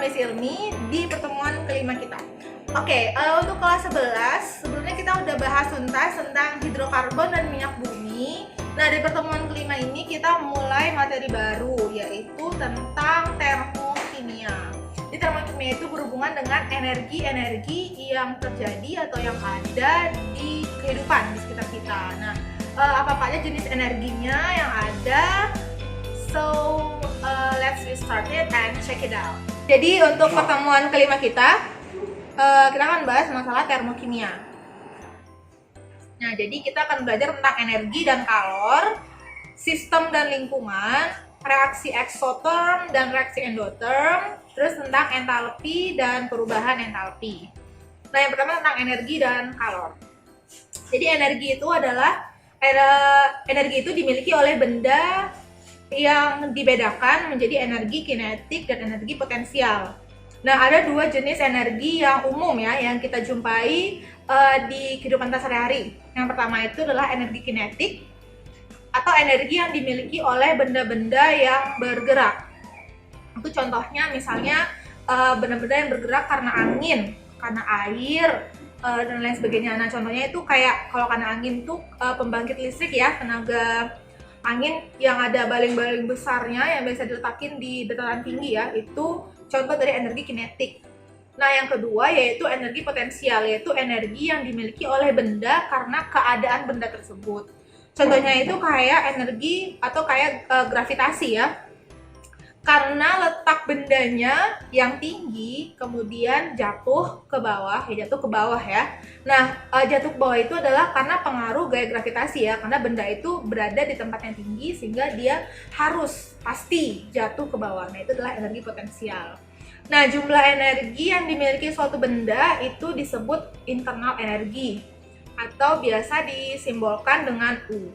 Miss Ilmi di pertemuan kelima kita. Oke, untuk kelas 11, sebelumnya kita udah bahas tuntas tentang hidrokarbon dan minyak bumi. Nah, di pertemuan kelima ini kita mulai materi baru, yaitu tentang termokimia. Di termokimia itu berhubungan dengan energi-energi yang terjadi atau yang ada di kehidupan di sekitar kita. Nah, apa aja jenis energinya yang ada? So, let's get started and check it out. Jadi untuk pertemuan kelima kita akan bahas masalah termokimia. Nah, jadi kita akan belajar tentang energi dan kalor, sistem dan lingkungan, reaksi eksoterm dan reaksi endotherm, terus tentang entalpi dan perubahan entalpi. Nah, yang pertama tentang energi dan kalor. Jadi energi itu adalah energi itu dimiliki oleh benda yang dibedakan menjadi energi kinetik dan energi potensial. Nah, ada dua jenis energi yang umum ya yang kita jumpai di kehidupan kita sehari-hari. Yang pertama itu adalah energi kinetik atau energi yang dimiliki oleh benda-benda yang bergerak. Itu contohnya misalnya benda-benda yang bergerak karena angin, karena air, dan lain sebagainya. Nah, contohnya itu kayak kalau karena angin tuh pembangkit listrik ya, tenaga angin yang ada baling-baling besarnya yang biasa diletakin di dataran tinggi ya, itu contoh dari energi kinetik. Nah, yang kedua yaitu energi potensial, yaitu energi yang dimiliki oleh benda karena keadaan benda tersebut. Contohnya itu kayak energi atau kayak gravitasi ya. Karena letak bendanya yang tinggi kemudian jatuh ke bawah ya. Nah, jatuh ke bawah itu adalah karena pengaruh gaya gravitasi ya, karena benda itu berada di tempat yang tinggi sehingga dia harus pasti jatuh ke bawah. Nah, itu adalah energi potensial. Nah, jumlah energi yang dimiliki suatu benda itu disebut internal energi atau biasa disimbolkan dengan U.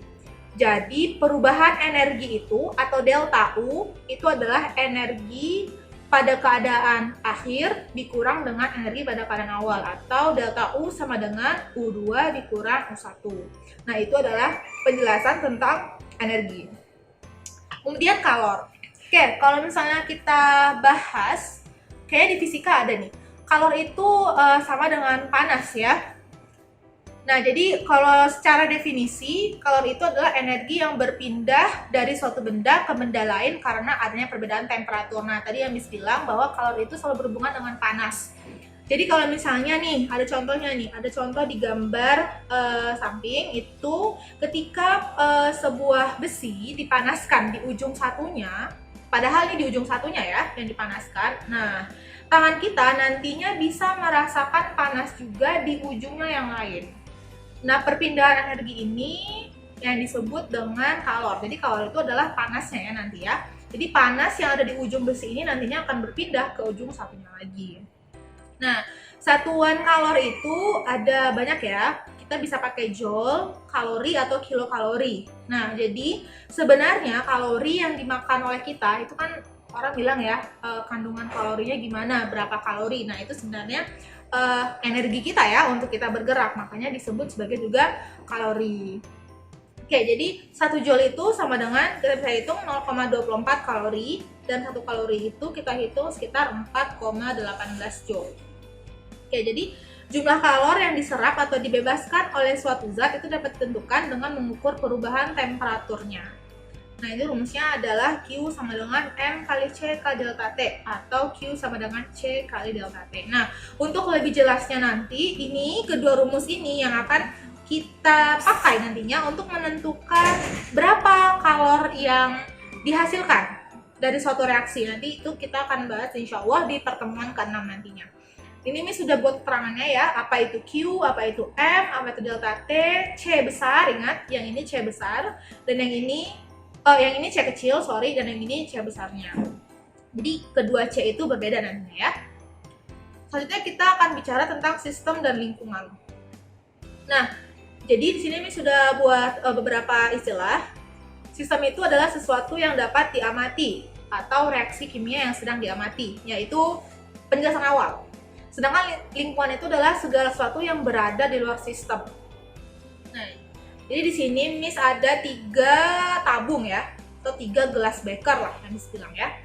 Jadi perubahan energi itu atau delta U itu adalah energi pada keadaan akhir dikurang dengan energi pada keadaan awal, atau delta U sama dengan U2 dikurang U1. Nah, itu adalah penjelasan tentang energi. Kemudian kalor. Oke, kalau misalnya kita bahas, kayak di fisika ada nih. Kalor itu sama dengan panas ya. Nah, jadi kalau secara definisi, kalor itu adalah energi yang berpindah dari suatu benda ke benda lain karena adanya perbedaan temperatur. Nah, tadi yang Miss bilang bahwa kalor itu selalu berhubungan dengan panas. Jadi kalau misalnya nih, ada contohnya nih, ada contoh di gambar samping itu ketika sebuah besi dipanaskan di ujung satunya, padahal ini di ujung satunya ya yang dipanaskan. Nah, tangan kita nantinya bisa merasakan panas juga di ujungnya yang lain. Nah, perpindahan energi ini yang disebut dengan kalor. Jadi kalor itu adalah panasnya ya nanti ya. Jadi panas yang ada di ujung besi ini nantinya akan berpindah ke ujung satunya lagi. Nah, satuan kalor itu ada banyak ya. Kita bisa pakai joule, kalori, atau kilokalori. Nah, jadi sebenarnya kalori yang dimakan oleh kita itu kan orang bilang ya, kandungan kalorinya gimana, berapa kalori. Nah, itu sebenarnya energi kita ya untuk kita bergerak, makanya disebut sebagai juga kalori. Oke, jadi 1 joule itu sama dengan, kita bisa hitung 0,24 kalori, dan 1 kalori itu kita hitung sekitar 4,18 joule. Oke, jadi jumlah kalor yang diserap atau dibebaskan oleh suatu zat itu dapat ditentukan dengan mengukur perubahan temperaturnya. Nah, ini rumusnya adalah Q sama dengan M kali C kali delta T, atau Q sama dengan C kali delta T. Nah, untuk lebih jelasnya nanti, ini kedua rumus ini yang akan kita pakai nantinya untuk menentukan berapa kalor yang dihasilkan dari suatu reaksi. Nanti itu kita akan bahas insya Allah di pertemuan ke-6 nantinya. Ini Miss sudah buat keterangannya ya, apa itu Q, apa itu M, apa itu delta T, C besar, ingat yang ini C besar, dan yang ini C kecil, dan yang ini C besarnya. Jadi kedua C itu berbeda nantinya ya. Selanjutnya kita akan bicara tentang sistem dan lingkungan. Nah, jadi di sini Miss sudah buat beberapa istilah. Sistem itu adalah sesuatu yang dapat diamati atau reaksi kimia yang sedang diamati, yaitu penjelasan awal. Sedangkan lingkungan itu adalah segala sesuatu yang berada di luar sistem. Nah, jadi di sini Miss ada 3 tabung ya, atau 3 gelas beker lah yang Miss bilang ya.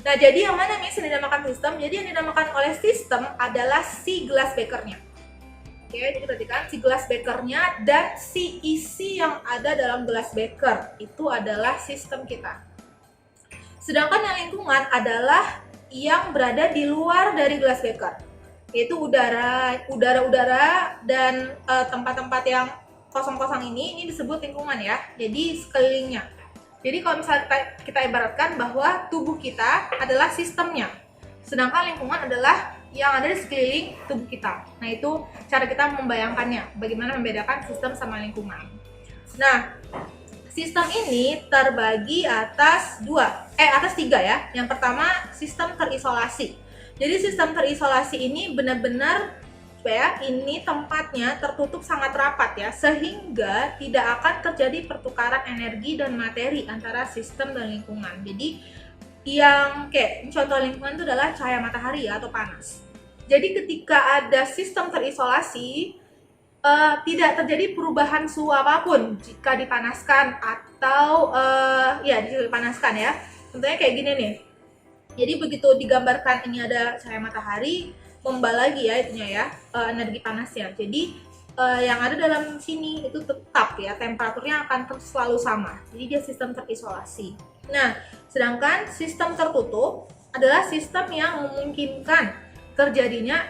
Nah, jadi yang mana Miss yang dinamakan sistem? Jadi yang dinamakan oleh sistem adalah si gelas bekernya. Oke, jadi perhatikan si gelas bekernya dan si isi yang ada dalam gelas beker itu adalah sistem kita. Sedangkan yang lingkungan adalah yang berada di luar dari gelas beker, yaitu udara dan tempat-tempat yang kosong-kosong ini disebut lingkungan ya. Jadi sekelilingnya. Jadi kalau misalnya kita ibaratkan bahwa tubuh kita adalah sistemnya, sedangkan lingkungan adalah yang ada di sekeliling tubuh kita. Nah, itu cara kita membayangkannya, bagaimana membedakan sistem sama lingkungan. Nah, sistem ini terbagi atas tiga ya. Yang pertama, sistem terisolasi. Jadi sistem terisolasi ini benar-benar ini tempatnya tertutup sangat rapat ya, sehingga tidak akan terjadi pertukaran energi dan materi antara sistem dan lingkungan. Jadi yang kayak contoh lingkungan itu adalah cahaya matahari ya, atau panas. Jadi ketika ada sistem terisolasi, tidak terjadi perubahan suhu apapun jika dipanaskan atau dipanaskan ya. Contohnya kayak gini nih. Jadi begitu digambarkan ini ada cahaya matahari, membal lagi ya itunya ya, energi panasnya. Jadi yang ada dalam sini itu tetap ya, temperaturnya akan terus selalu sama. Jadi dia sistem terisolasi. Nah, sedangkan sistem tertutup adalah sistem yang memungkinkan terjadinya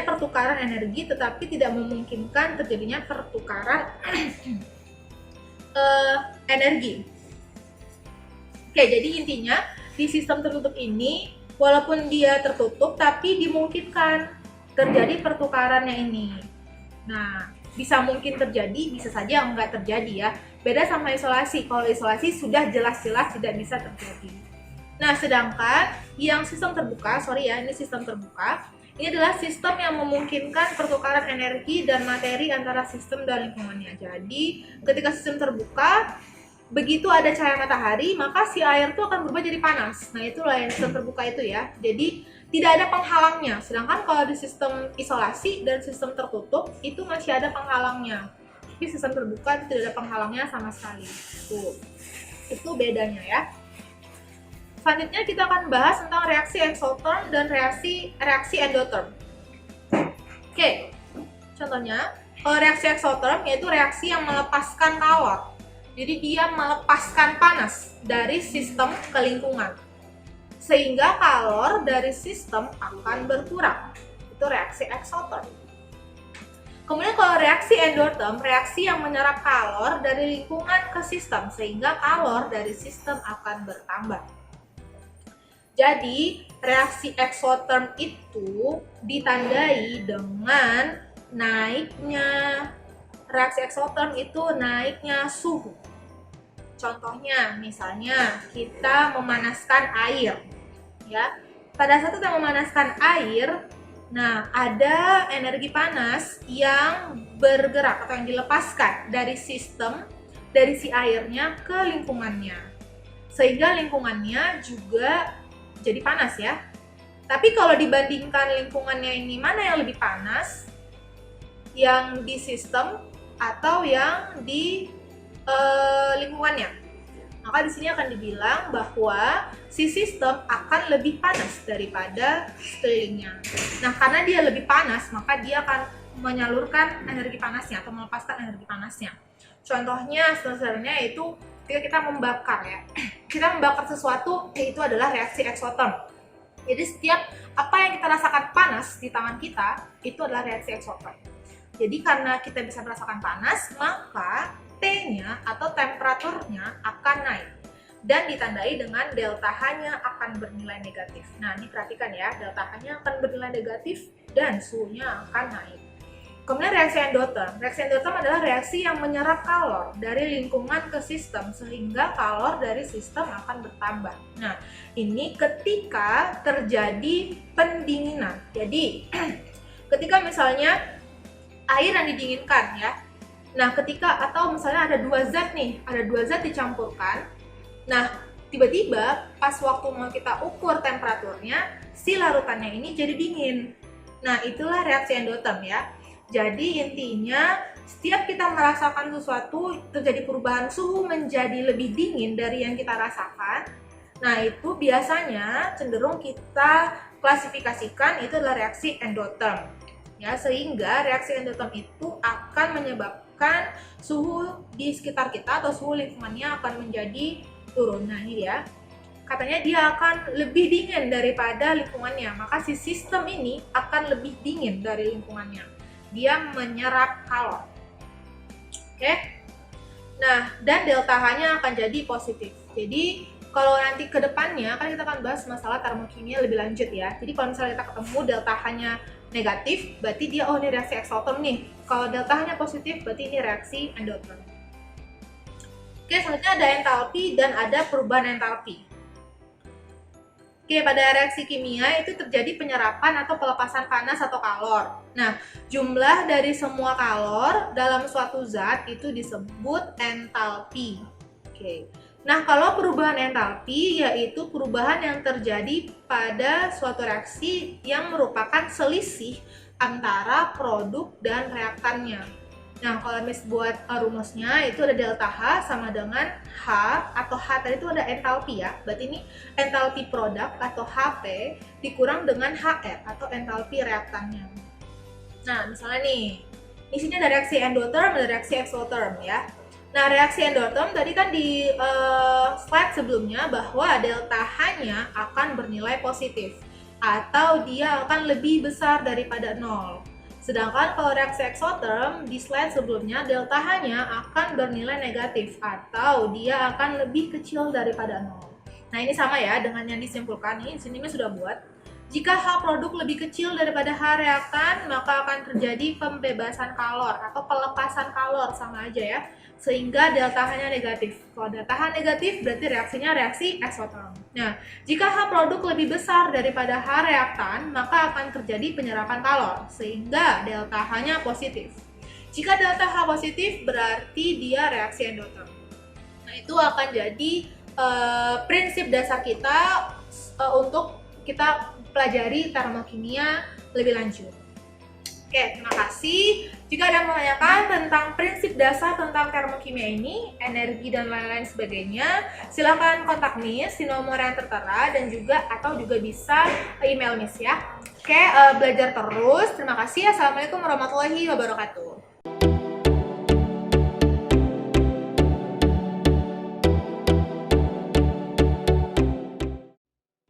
pertukaran energi, tetapi tidak memungkinkan terjadinya pertukaran energi. Oke, jadi intinya di sistem tertutup ini walaupun dia tertutup, tapi dimungkinkan terjadi pertukarannya ini. Nah, bisa mungkin terjadi, bisa saja enggak terjadi ya. Beda sama isolasi. Kalau isolasi sudah jelas-jelas tidak bisa terjadi. Nah, sedangkan yang sistem terbuka, ini sistem terbuka, ini adalah sistem yang memungkinkan pertukaran energi dan materi antara sistem dan lingkungannya. Jadi, ketika sistem terbuka, begitu ada cahaya matahari, maka si air itu akan berubah jadi panas. Nah, itulah yang sistem terbuka itu ya. Jadi tidak ada penghalangnya. Sedangkan kalau di sistem isolasi dan sistem tertutup itu masih ada penghalangnya. Tapi sistem terbuka itu tidak ada penghalangnya sama sekali. Itu bedanya ya. Selanjutnya kita akan bahas tentang reaksi exotherm dan reaksi endotherm. Oke, contohnya kalau reaksi exotherm yaitu reaksi yang melepaskan kalor. Jadi dia melepaskan panas dari sistem ke lingkungan, sehingga kalor dari sistem akan berkurang. Itu reaksi exotherm. Kemudian kalau reaksi endotherm, reaksi yang menyerap kalor dari lingkungan ke sistem, sehingga kalor dari sistem akan bertambah. Jadi reaksi exotherm itu ditandai dengan reaksi exotherm itu naiknya suhu. Contohnya, misalnya kita memanaskan air, ya. Pada saat kita memanaskan air, nah ada energi panas yang bergerak atau yang dilepaskan dari sistem, dari si airnya ke lingkungannya, sehingga lingkungannya juga jadi panas ya. Tapi kalau dibandingkan lingkungannya ini, mana yang lebih panas? Yang di sistem atau yang di lingkungannya? Maka di sini akan dibilang bahwa si sistem akan lebih panas daripada sekelilingnya. Nah, karena dia lebih panas, maka dia akan menyalurkan energi panasnya atau melepaskan energi panasnya. Contohnya sebenarnya yaitu ketika kita membakar ya. Kita membakar sesuatu, yaitu adalah reaksi exotherm. Jadi setiap apa yang kita rasakan panas di tangan kita, itu adalah reaksi exotherm. Jadi karena kita bisa merasakan panas, maka T-nya atau temperaturnya akan naik dan ditandai dengan delta H-nya akan bernilai negatif. Nah, ini perhatikan ya, delta H-nya akan bernilai negatif dan suhunya akan naik. Kemudian reaksi endotherm. Reaksi endotherm adalah reaksi yang menyerap kalor dari lingkungan ke sistem sehingga kalor dari sistem akan bertambah. Nah, ini ketika terjadi pendinginan. Jadi, ketika misalnya air yang didinginkan ya. Nah, atau misalnya ada dua zat dicampurkan. Nah, tiba-tiba pas waktu mau kita ukur temperaturnya, si larutannya ini jadi dingin. Nah, itulah reaksi endotherm ya. Jadi intinya setiap kita merasakan sesuatu terjadi perubahan suhu menjadi lebih dingin dari yang kita rasakan, Nah, itu biasanya cenderung kita klasifikasikan itu adalah reaksi endoterm. Ya, sehingga reaksi endoterm itu akan menyebabkan suhu di sekitar kita atau suhu lingkungannya akan menjadi turun. Nah, ini ya. Katanya dia akan lebih dingin daripada lingkungannya, maka si sistem ini akan lebih dingin dari lingkungannya. Dia menyerap kalor. Oke? Nah, dan delta H-nya akan jadi positif. Jadi, kalau nanti ke depannya, kan kita akan bahas masalah termokimia lebih lanjut ya. Jadi, kalau misalnya kita ketemu delta H-nya negatif, berarti dia, oh ini reaksi exotherm nih. Kalau delta H-nya positif, berarti ini reaksi endotherm. Oke, selanjutnya ada entalpi dan ada perubahan entalpi. Oke, pada reaksi kimia itu terjadi penyerapan atau pelepasan panas atau kalor. Nah, jumlah dari semua kalor dalam suatu zat itu disebut entalpi. Oke. Nah, kalau perubahan entalpi yaitu perubahan yang terjadi pada suatu reaksi yang merupakan selisih antara produk dan reaktannya. Nah, kalau buat rumusnya itu ada delta H sama dengan H atau H tadi itu ada entalpi ya. Berarti ini entalpi produk atau HP dikurang dengan HR atau entalpi reaktannya. Nah, misalnya nih, di sini ada reaksi endotherm dan reaksi exotherm ya. Nah, reaksi endotherm tadi kan di slide sebelumnya bahwa delta H-nya akan bernilai positif atau dia akan lebih besar daripada 0. Sedangkan kalau reaksi exotherm di slide sebelumnya delta H-nya akan bernilai negatif atau dia akan lebih kecil daripada 0. Nah, ini sama ya dengan yang disimpulkan nih, di sini sudah buat. Jika H produk lebih kecil daripada H reaktan, maka akan terjadi pembebasan kalor atau pelepasan kalor, sama aja ya. Sehingga delta H-nya negatif. Kalau delta H negatif berarti reaksinya reaksi exotherm. Nah, jika H produk lebih besar daripada H reaktan, maka akan terjadi penyerapan kalor sehingga delta H-nya positif. Jika delta H positif berarti dia reaksi endotherm. Nah, itu akan jadi prinsip dasar kita untuk kita pelajari termokimia lebih lanjut. Oke, terima kasih. Jika ada yang menanyakan tentang prinsip dasar tentang termokimia ini, energi dan lain-lain sebagainya, silakan kontak Miss di nomor yang tertera dan juga atau juga bisa email Miss ya. Oke, belajar terus. Terima kasih. Assalamualaikum warahmatullahi wabarakatuh.